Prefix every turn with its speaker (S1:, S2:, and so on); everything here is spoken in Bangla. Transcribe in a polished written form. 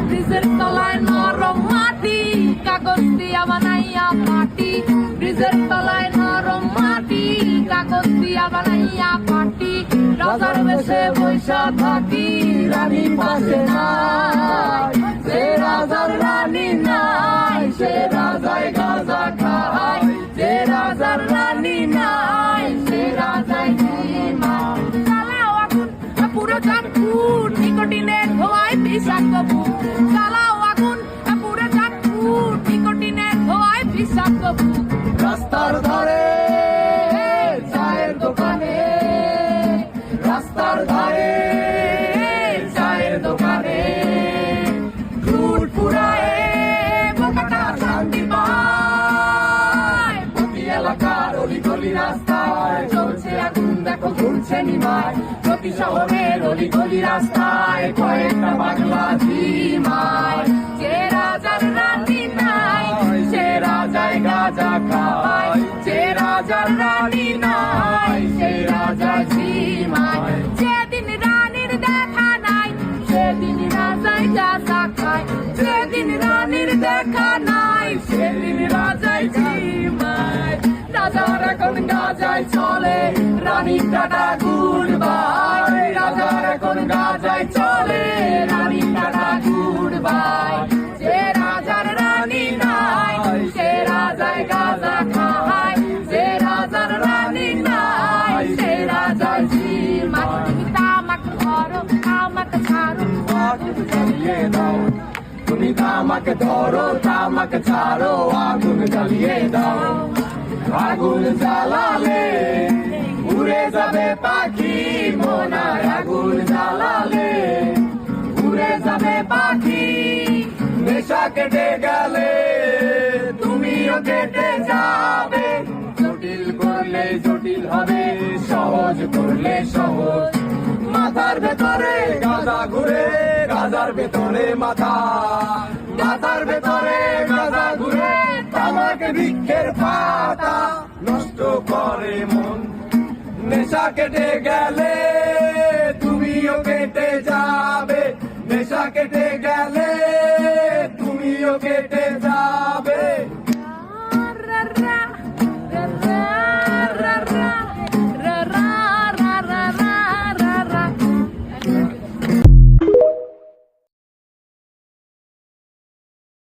S1: ব্রিজের তলায় নরম মাটি, কাগজ দিয়া বানাইয়া পাটি। ব্রিজের তলায় নরম মাটি, কাগজ দিয়া বানাইয়া পাটি। রাজার বেশে বৈশা থাকি, রানী পাশে নাই। সে রাজার রানী নাই, সে রাজায় গাঁজা খায়। যে রাজার রানী নাই, সে রাজায় ঘুমায়। চালাও আগুন পুরো চাঁদপুর, নিকোটিনে ধোয়ায় বিষাক্ত বুক। চালাও আগুন পুরো চাঁদপুর, নিকোটিনে ধোয়ায় বিষাক্ত বুক। রাস্তার ধারে চায়ের দোকানে, রাস্তার ধারে চায়ের দোকানে লুট পুরায়ে বোকাটা শান্তি পায়। প্রতি এলাকার অলিগলি রাস্তায় চলছে আগুন, দেখো ঘুরছে নিমায়। প্রতি শহরের অলিগলি রাস্তায় কয়েকটা পাগলা ঝিমায়। যে রাজার রানী নাই, সে রাজায় গাঁজা খায়। যে রাজার রানী নাই, সে রাজা ঝিমায়। যেদিন রানীর দেখা নাই, সেদিন রাজায় গাঁজা খায়। যেদিন রানীর দেখা নাই, সেদিন রাজায় ঝিমায়। রাজার এখন গাঁজায় চলে, রানীর টাটা গুড বাই। রাজার এখন গাঁজায় চলে, রানীর টাটা গুড বাই। যে রাজার রানী নাই, সে রাজায় গাঁজা খায়। যে রাজার রানী নাই, সে রাজায় ঝিমায়। তুমি তামাক ধরো, তামাক ছাড়ো, আগুন জ্বালিয়ে দাও। তুমি তামাক ধরো, তামাক ছাড়ো, আগুন জ্বালিয়ে দাও। আগুন জ্বালালে উড়ে যাবে পাখি মোনার। আগুন জ্বালালে উড়ে যাবে পাখি। নেশা কেটে গেলে তুমিও কেটে যাবে। জটিল করলে জটিল হবে, সহজ করলে সহজ। মাথার ভেতরে গাঁজা ঘুরে, গাঁজার ভেতরে মাথা। মাথার ভেতরে গাঁজা ঘুরে, তামাক বৃক্ষের পাতা নষ্ট করে মন। নেশা কেটে গেলে তুমিও কেটে যাবে। নেশা কেটে গেলে তুমিও কেটে যাবে।